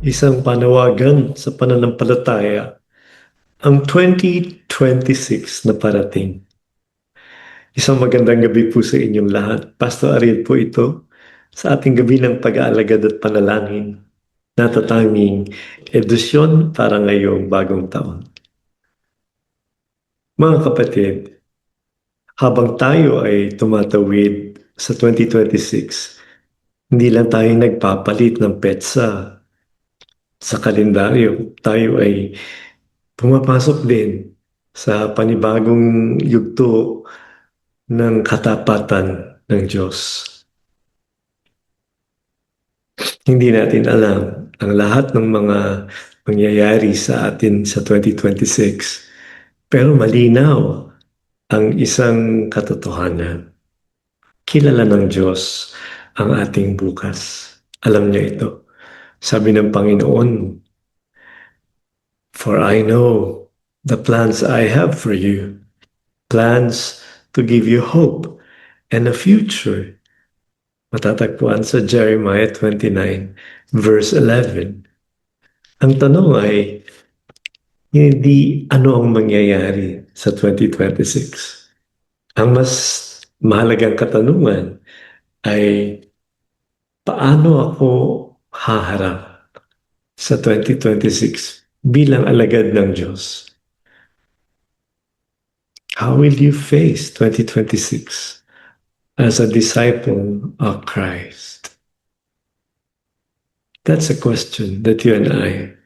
Isang panawagan sa pananampalataya ang 2026 na parating. Isang magandang gabi po sa inyong lahat. Pastor Ariel po ito sa ating gabi ng pag-aalagad at panalangin. Natatanging edisyon para ngayong bagong taon. Mga kapatid, habang tayo ay tumatawid sa 2026, hindi lang tayo nagpapalit ng petsa sa kalendaryo. Tayo ay pumapasok din sa panibagong yugto ng katapatan ng Diyos. Hindi natin alam ang lahat ng mga mangyayari sa atin sa 2026, pero malinaw ang isang katotohanan. Kilala ng Diyos ang ating bukas. Alam niya ito. Sabi ng Panginoon, "For I know the plans I have for you, plans to give you hope and a future." Matatagpuan sa Jeremiah 29, verse 11. Ang tanong ay, hindi ano ang mangyayari sa 2026. Ang mas mahalagang katanungan ay, paano ako haharap sa 2026 bilang alagad ng Diyos? How will you face 2026 as a disciple of Christ? That's a question that you and I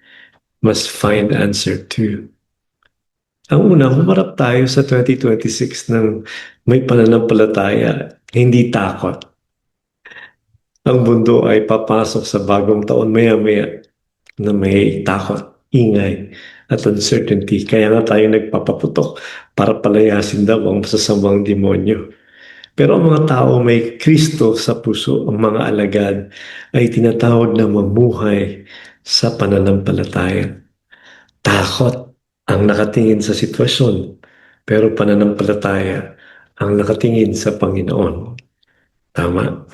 must find answer to. Ang una, humarap tayo sa 2026 ng may pananampalataya, hindi takot. Ang mundo ay papasok sa bagong taon maya-maya na may takot, ingay, at uncertainty. Kaya nga tayo nagpapaputok para palayasin daw ang masasamang demonyo. Pero ang mga tao may Kristo sa puso, ang mga alagad, ay tinatawag na mamuhay sa pananampalataya. Takot ang nakatingin sa sitwasyon, pero pananampalataya ang nakatingin sa Panginoon. Tama?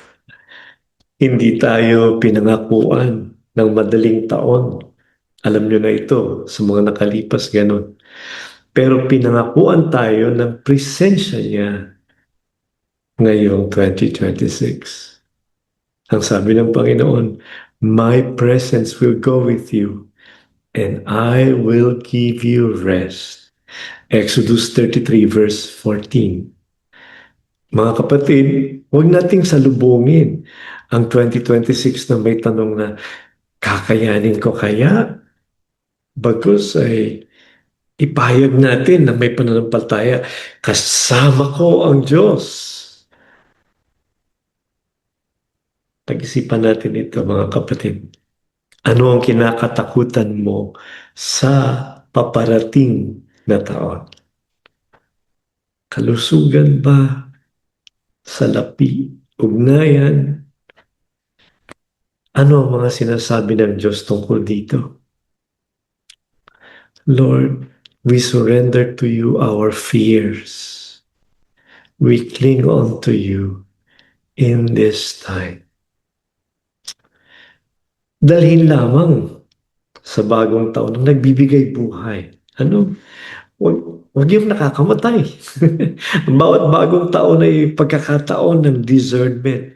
Hindi tayo pinangakuan ng madaling taon. Alam nyo na ito, sa mga nakalipas ganun. Pero pinangakuan tayo ng presensya niya ngayong 2026. Ang sabi ng Panginoon, "My presence will go with you and I will give you rest." Exodus 33 verse 14. Mga kapatid, huwag nating salubungin ang 2026 na may tanong na, kakayanin ko kaya? Bagkus ay ipahayag natin na may pananampalataya, kasama ko ang Diyos. Pag-isipan natin ito, mga kapatid. Ano ang kinakatakutan mo sa paparating na taon? Kalusugan ba? Salapi? Ugnayan? Ano ang mga sinasabi ng Diyos tungkol dito? Lord, we surrender to you our fears. We cling on to you in this time. Dalhin lamang sa bagong taon ang nagbibigay buhay. Ano? Huwag yung nakakamatay. Bawat bagong taon ay pagkakataon ng discernment.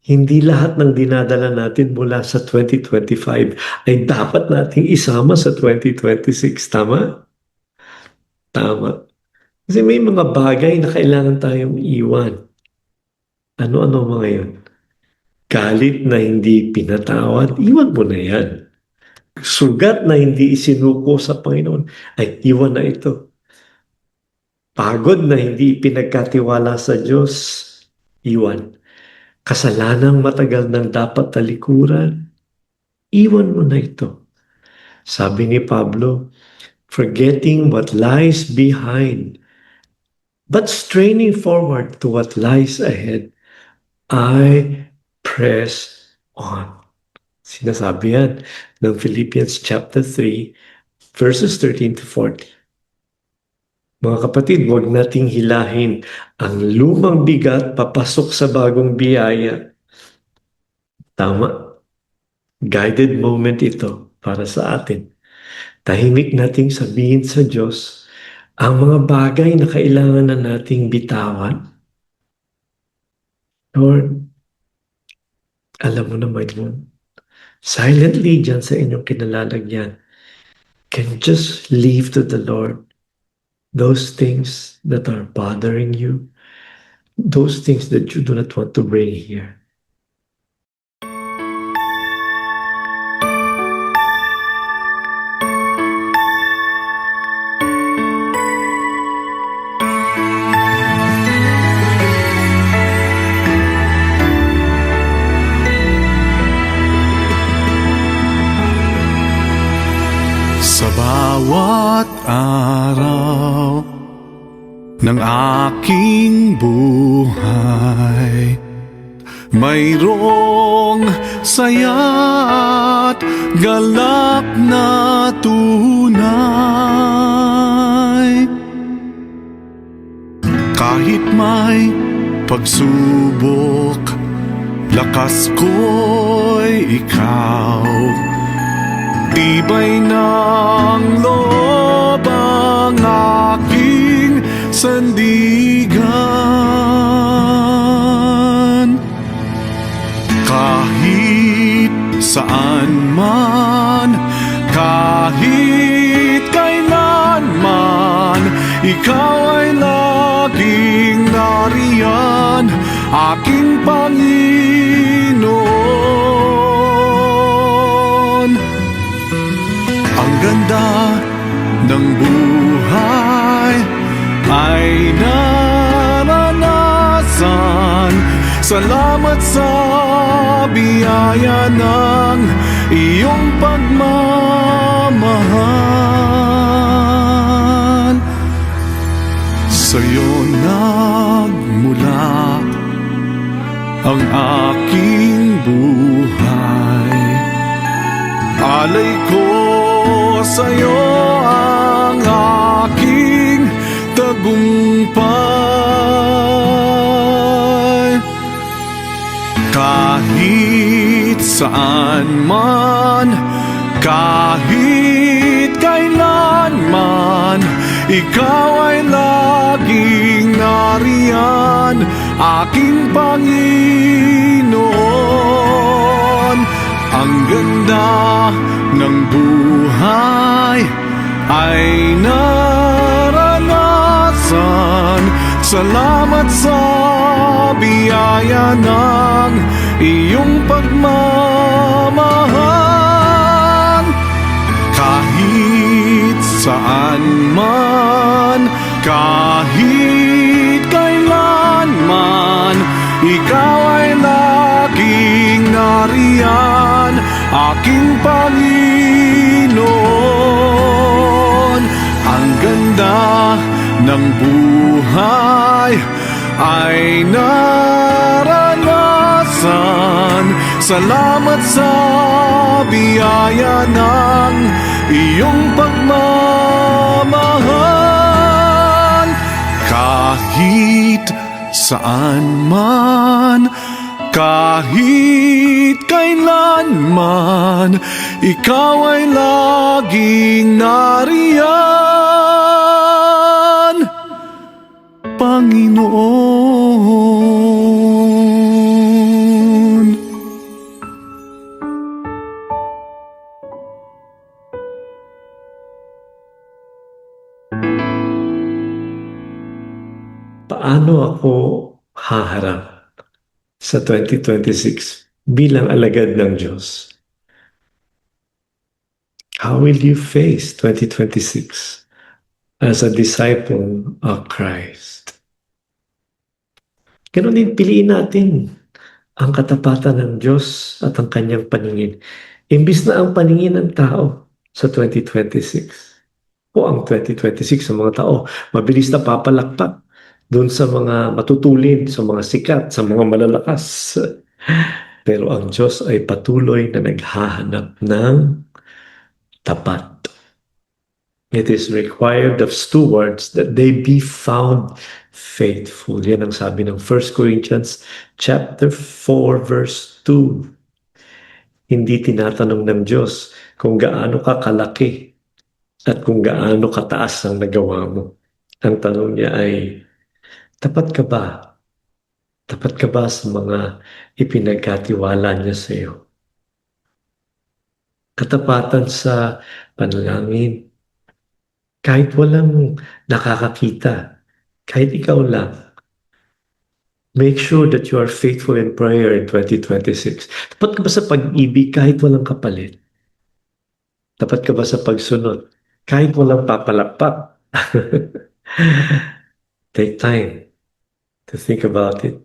Hindi lahat ng dinadala natin mula sa 2025 ay dapat nating isama sa 2026. Tama? Tama. Kasi may mga bagay na kailangan tayong iwan. Ano-ano mga yun? Galit na hindi pinatawad, iwan mo na yan. Sugat na hindi isinuko sa Panginoon, ay iwan na ito. Pagod na hindi pinagkatiwala sa Diyos, iwan. Kasalanang matagal nang dapat talikuran, iwan mo na ito. Sabi ni Pablo, forgetting what lies behind, but straining forward to what lies ahead, I press on. Sinasabi yan ng Philippians chapter 3, verses 13 to 14. Mga kapatid, huwag nating hilahin ang lumang bigat papasok sa bagong biyaya. Tama. Guided moment ito para sa atin. Tahimik nating sabihin sa Diyos ang mga bagay na kailangan na nating bitawan. Lord, alam mo naman yun. Silently dyan sa inyong kinalalagyan, can you just leave to the Lord those things that are bothering you, those things that you do not want to bring here. Sa bawat araw ng aking buhay, mayroong saya't galak na tunay. Kahit may pagsubok, lakas ko'y ikaw. Tibay ng loob ang aking sandigan. Kahit saan man, kahit kailan man, ikaw ay laging nariyan, aking Panginoon. Ang ganda ng buhay ay naranasan. Salamat sa biyaya ng iyong pagmamahal. Sa'yo nagmula ang aking buhay. Alay ko sa'yo ang aking tagumpay. Kahit saan man, kahit kailan man, ikaw ay laging nariyan, aking Panginoon. Ang ganda ng buhay ay naranasan. Salamat sa biyaya ng iyong pagmamahal. Kahit saan man, kahit kailan man, ikaw ay laging nariyan, aking Panginoon. Ang ganda ng buhay ay naranasan. Salamat sa biyaya ng iyong pagmamahal. Kahit saan man, kahit kailan man, ikaw ay laging nariyan, Panginoon. Paano ako haharap sa 2026 bilang alagad ng Diyos? How will you face 2026 as a disciple of Christ? Ganun din, piliin natin ang katapatan ng Diyos at ang kanyang paningin. Imbis na ang paningin ng tao sa 2026 o ang 2026 sa mga tao, mabilis na papalakpak doon sa mga matutulin, sa mga sikat, sa mga malalakas. Pero ang Diyos ay patuloy na naghahanap ng tapat. It is required of stewards that they be found faithful. Yan ang sabi ng 1 Corinthians chapter 4 verse 2. Hindi tinatanong ng Diyos kung gaano ka kalaki at kung gaano kataas ang nagawa mo. Ang tanong niya ay, tapat ka ba? Tapat ka ba sa mga ipinagkatiwala niya sa iyo? Katapatan sa panalangin, kahit walang nakakakita, kahit ikaw lang. Make sure that you are faithful in prayer in 2026. Tapat ka ba sa pag-ibig kahit walang kapalit? Tapat ka ba sa pagsunod kahit walang papalakpak? Take time to think about it.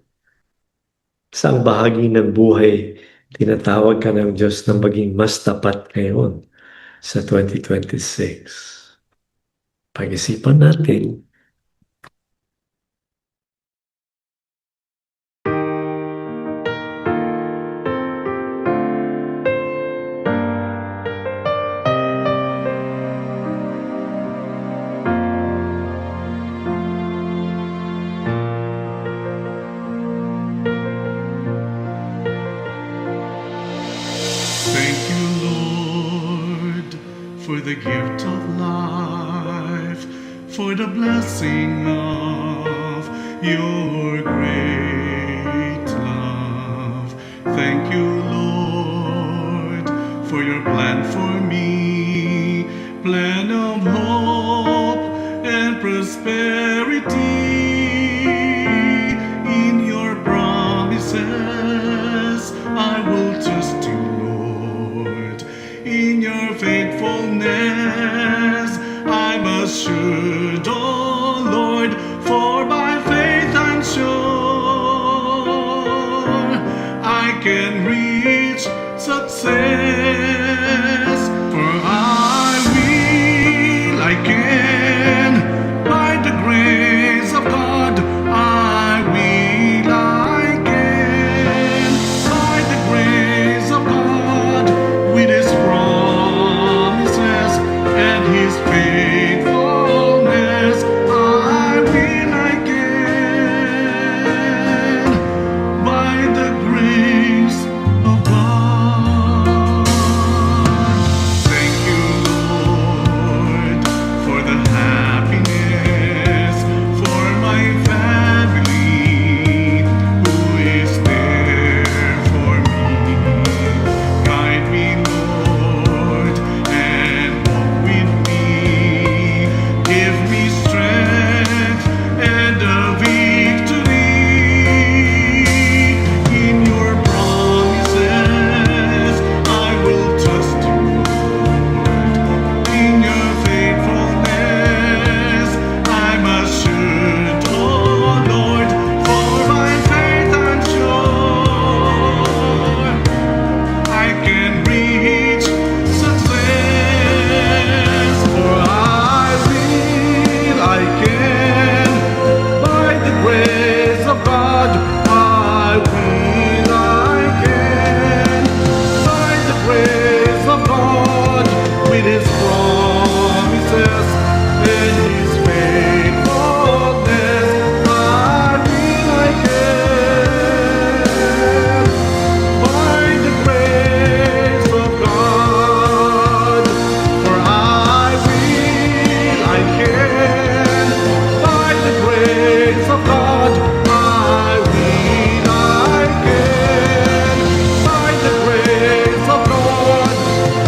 Saang bahagi ng buhay tinatawag ka ng Diyos na maging mas tapat ngayon sa 2026? Pag-isipan natin. Thank you, Lord, for the gift of life, for the blessing of your great love. Thank you, Lord, for your plan for me, plan of hope and prosperity. In your promises, I will trust you, Lord. In your faithfulness, I'm assured, oh Lord, for by faith I'm sure I can reach success. For I can, by the grace of God, I can, by the grace of God, with His promises and His faithfulness, I can, by the grace of God. Thank you, Lord, for the happiness for my family who is there for me. Guide me, Lord, and walk with me. Give me strength and a victory. In your promises, I will trust you, Lord. In your faithfulness, I'm assured, oh Lord, for by faith I'm sure I can reach success. For I can, by the grace of God, I can, by the grace of God, with His promises and His faithfulness, I can, by the grace of God. For I can, by the grace of God, I can, by the grace of God,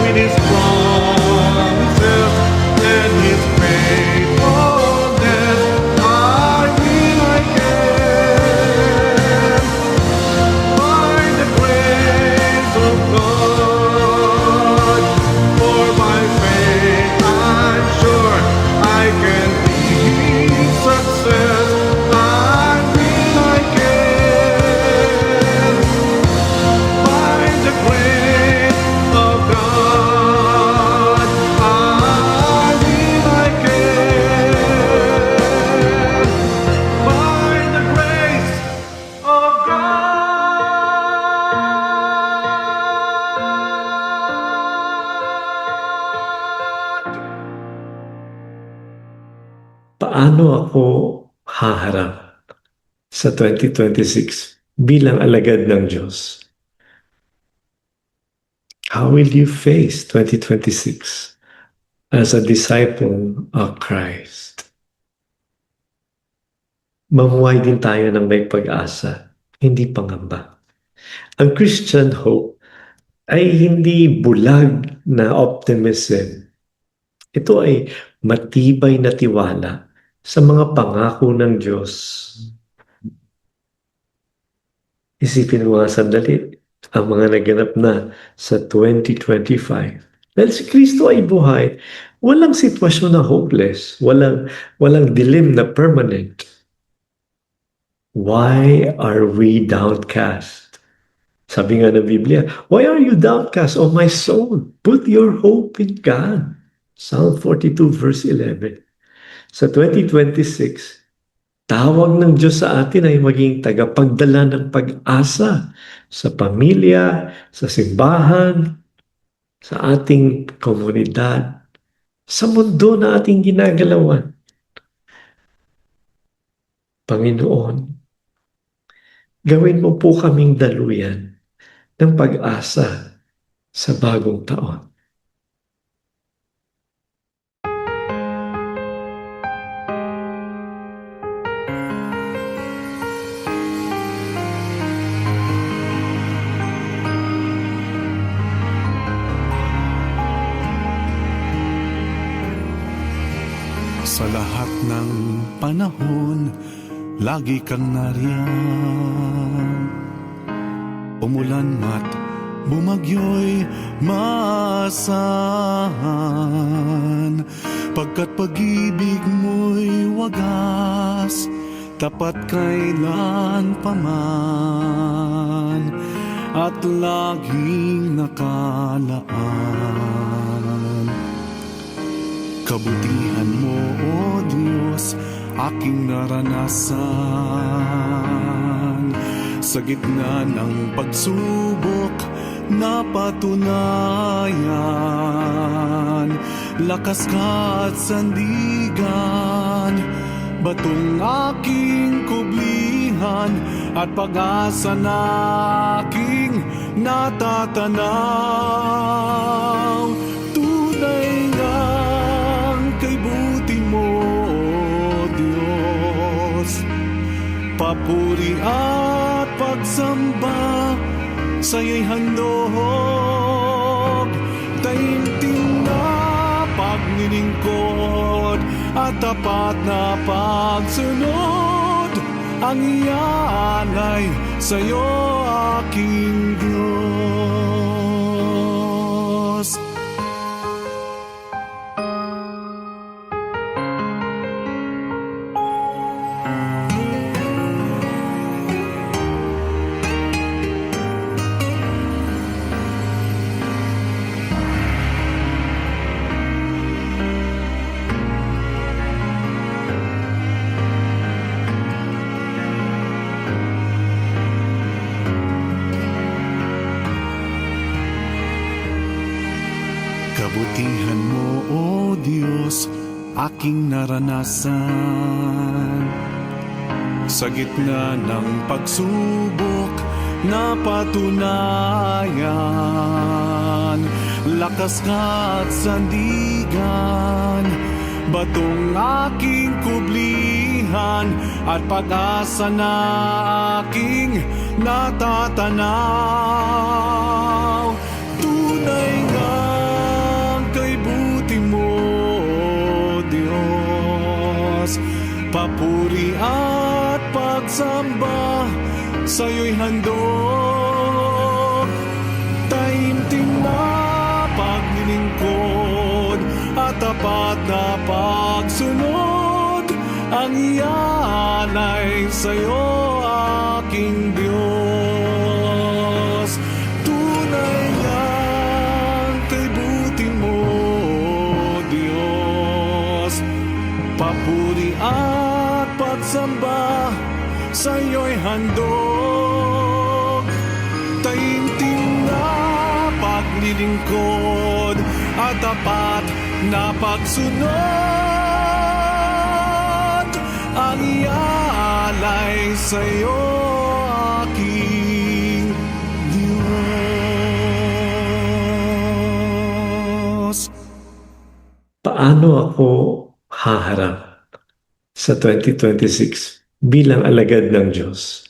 with His promises and His faithfulness, I can, by the grace of God. For by faith I'm sure I can be success. I can, by the grace of God. I can, by the grace of God. Paano ako haharap sa 2026 bilang alagad ng Diyos? How will you face 2026 as a disciple of Christ? Mamuhay din tayo ng may pag-asa, hindi pangamba. Ang Christian hope ay hindi bulag na optimism. Ito ay matibay na tiwala sa mga pangako ng Diyos. Isipin mo nga sandali ang mga naganap na sa 2025. Dahil si Kristo ay buhay, walang sitwasyon na hopeless, walang dilim na permanent. Why are we downcast? Sabi nga ng Biblia, why are you downcast, O my soul? Put your hope in God. Psalm 42 verse 11. Sa 2026, tawag ng Diyos sa atin ay maging tagapagdala ng pag-asa sa pamilya, sa simbahan, sa ating komunidad, sa mundo na ating ginagalawan. Panginoon, gawin mo po kaming daluyan ng pag-asa sa bagong taon. Sa lahat ng panahon, lagi kang nariyan. Umulan mat bumagyo'y maasahan, pagkat pag-ibig mo'y wagas, tapat kailan paman, at laging nakalaan. Kabutihan mo, O Diyos, aking naranasan. Sa gitna ng pagsubok, napatunayan. Lakas ka at sandigan, batong aking kublihan, at pag-asa na aking natatanaw. Tunay nga kay buti mo, Diyos. Papuri at pagsamba sa'yo'y handog. Taimtim na pagnilingkod at tapat na pagsunod, ang iyan ay sa'yo, aking Diyos. Kabutihan mo, O Diyos, aking naranasan. Sa gitna ng pagsubok, napatunayan. Lakas ka at sandigan, batong aking kublihan, at pag-asa na aking natatanaw. Tunay nga kay buti mo, Diyos. Papuri at pagsamba sa'yo'y handog. Taimtim na paglilingkod at tapat na pagsunod, ang iyan ay sa'yo, aking Diyos. Tunay nga kay buti mo, Diyos. Papuri at pagsamba sa'yo'y handog. Taimtim na paglilingkod at tapat na pagsunod, ang ialay sa'yo, aking Diyos. paano ako haharap sa 2026 bilang alagad ng Diyos?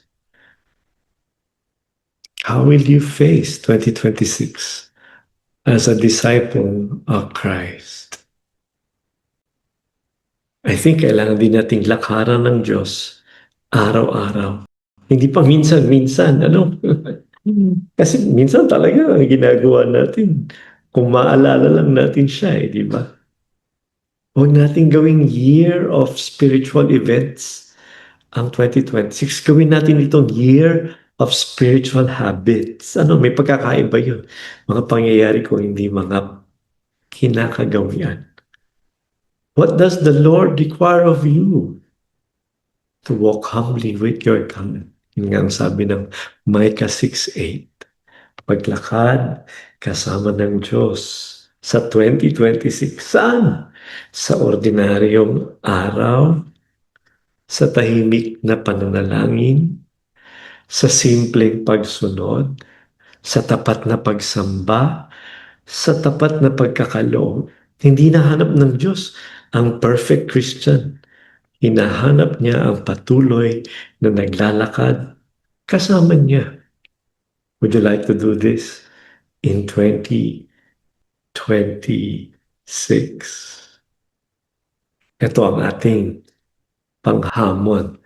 How will you face 2026 as a disciple of Christ? I think kailangan din nating lakaran ng Diyos araw-araw. Hindi pa minsan-minsan, ano? Kasi minsan talaga ang ginagawa natin, kung maalala lang natin siya, di ba? Huwag natin gawing year of spiritual events ang 2026. Gawin natin itong year of spiritual habits. Ano, may pagkakaiba yun. Mga pangyayari kung hindi mga kinakagawian. What does the Lord require of you? To walk humbly with your God. Yun nga ang sabi ng Micah 6:8. Paglakad kasama ng Diyos sa 2026. Saan? Sa ordinaryong araw, sa tahimik na pananalangin, sa simpleng pagsunod, sa tapat na pagsamba, sa tapat na pagkakaloob. Hindi nahanap ng Diyos ang perfect Christian. Hinahanap niya ang patuloy na naglalakad kasama niya. Would you like to do this in 2026? Ito ang ating panghamon,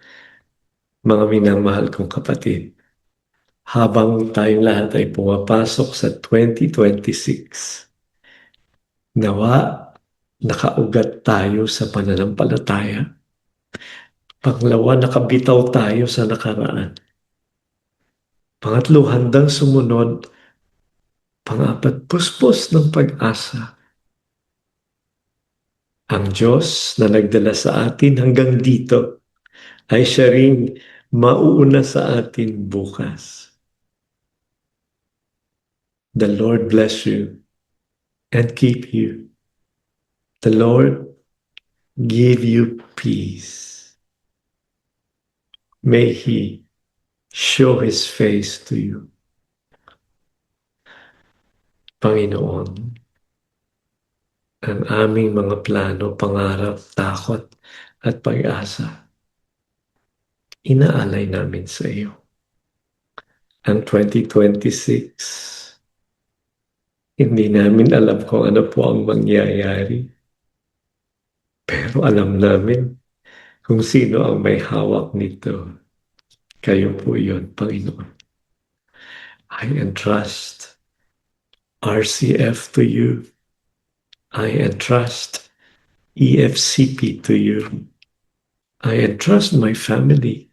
mga minamahal kong kapatid. Habang tayong lahat ay pumapasok sa 2026, nawa nakaugat tayo sa pananampalataya. Pangalawa, nakabitaw tayo sa nakaraan. Pangatlo, handang sumunod. Pangapat, puspos ng pag-asa. Ang Diyos na nagdala sa atin hanggang dito ay siya rin mauuna sa atin bukas. The Lord bless you and keep you. The Lord give you peace. May He show His face to you. Panginoon, ang aming mga plano, pangarap, takot at pag-asa, inaalay namin sa iyo. Ang 2026, hindi namin alam kung ano po ang mangyayari. Pero alam namin kung sino ang may hawak nito. Kayo po yun, Panginoon. I entrust RCF to you. I entrust EFCP to you. I entrust my family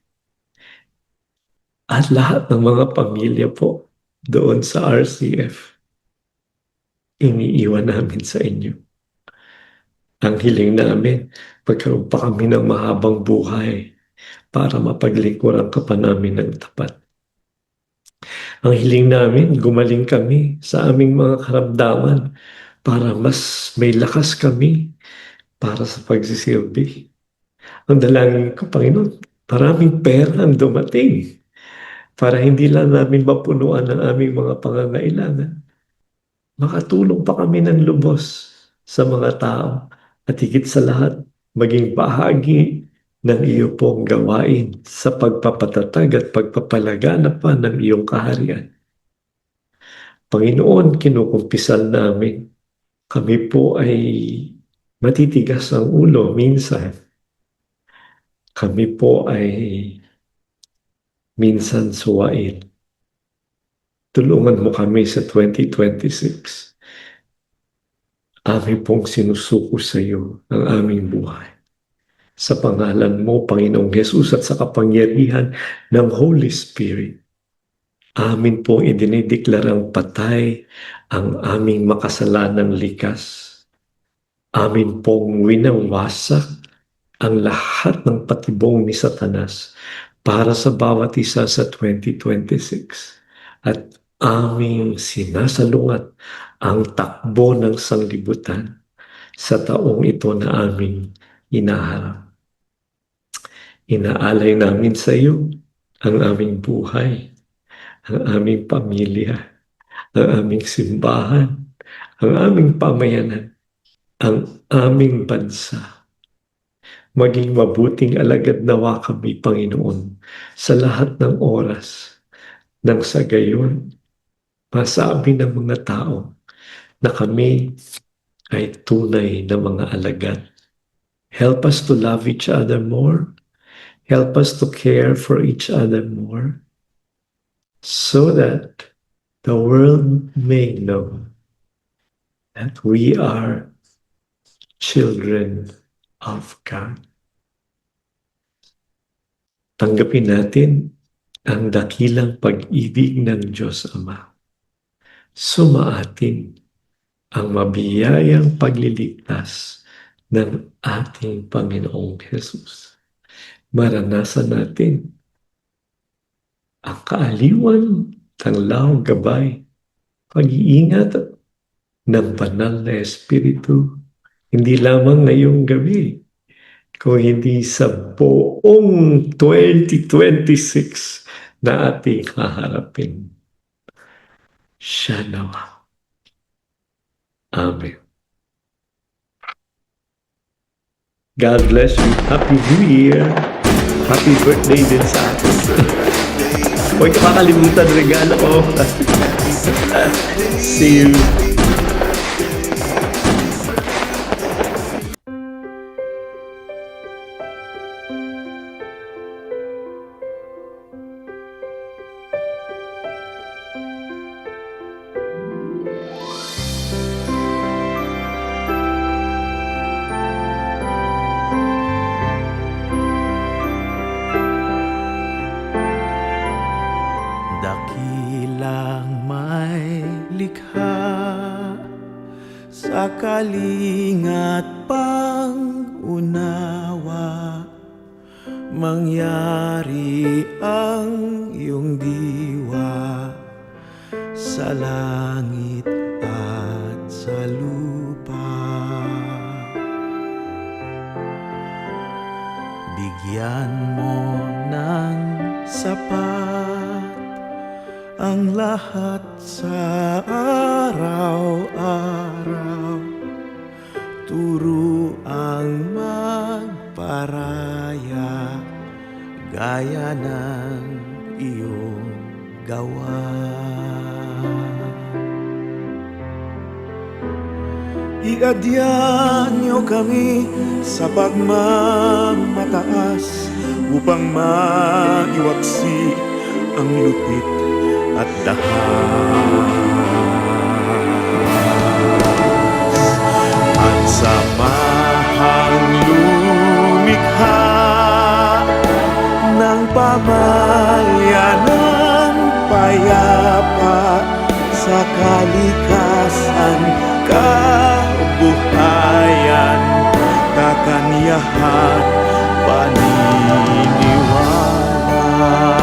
at lahat ng mga pamilya po doon sa RCF. Iniiwan namin sa inyo. Ang hiling namin, pagkaroon pa kami ng mahabang buhay para mapaglingkuran ka pa namin ng tapat. Ang hiling namin, gumaling kami sa aming mga karamdaman para mas may lakas kami para sa pagsisilbi. Ang dalangin ko, Panginoon, maraming pera ang dumating para hindi lang namin mapunuan ang aming mga pangangailangan. Makatulong pa kami ng lubos sa mga tao at higit sa lahat, maging bahagi ng iyo pong gawain sa pagpapatatag at pagpapalaganap pa ng iyong kaharian. Panginoon, kinukumpisal namin. Kami po ay matitigas ang ulo minsan. Kami po ay minsan suwain. Tulungan mo kami sa 2026. Amin pong sinusuko sa iyo ang aming buhay. Sa pangalan mo, Panginoong Hesus, at sa kapangyarihan ng Holy Spirit, amin pong idinideklarang patay ang aming makasalanang likas. Amin pong winawasak ang lahat ng patibong ni Satanas para sa bawat isa sa 2026. At aming sinasalungat ang takbo ng sanglibutan sa taong ito na aming inaharap. Inaalay namin sa iyo ang aming buhay, ang aming pamilya, ang aming simbahan, ang aming pamayanan, ang aming bansa. Maging mabuting alagad nawa kami, Panginoon, sa lahat ng oras, nang sa gayon, masabi ng mga tao na kami ay tunay na mga alagad. Help us to love each other more. Help us to care for each other more, so that the world may know that we are children of God. Tanggapin natin ang dakilang pag-ibig ng Diyos Ama. Sumaatin ang mabiyayang pagliligtas ng ating Panginoong Jesus. Maranasan natin ang kaaliwan, tanglaw, gabay, pag-iingat ng banal na Espiritu, hindi lamang ngayong gabi, kung hindi sa buong 2026 na ating haharapin. Siya nawa. Amen. God bless you. Happy New Year. Happy birthday din sa atin. Huwag ka makalimutan regalo ko. See you. Dakilang may likha sa kalingat pang-unawa, mangyari ang iyong diwa sa langit at sa lupa. Bigyan mo ng sapat ang lahat sa araw-araw, turo ang magparaya gaya ng iyong gawa. Iadyan niyo kami sa pagmamataas upang maiwaksi ang lupit at dahas, at samahang lumikha ng pamayanan payapa sa kalikasan, kabuhayan, kakanyahan, paniniwala.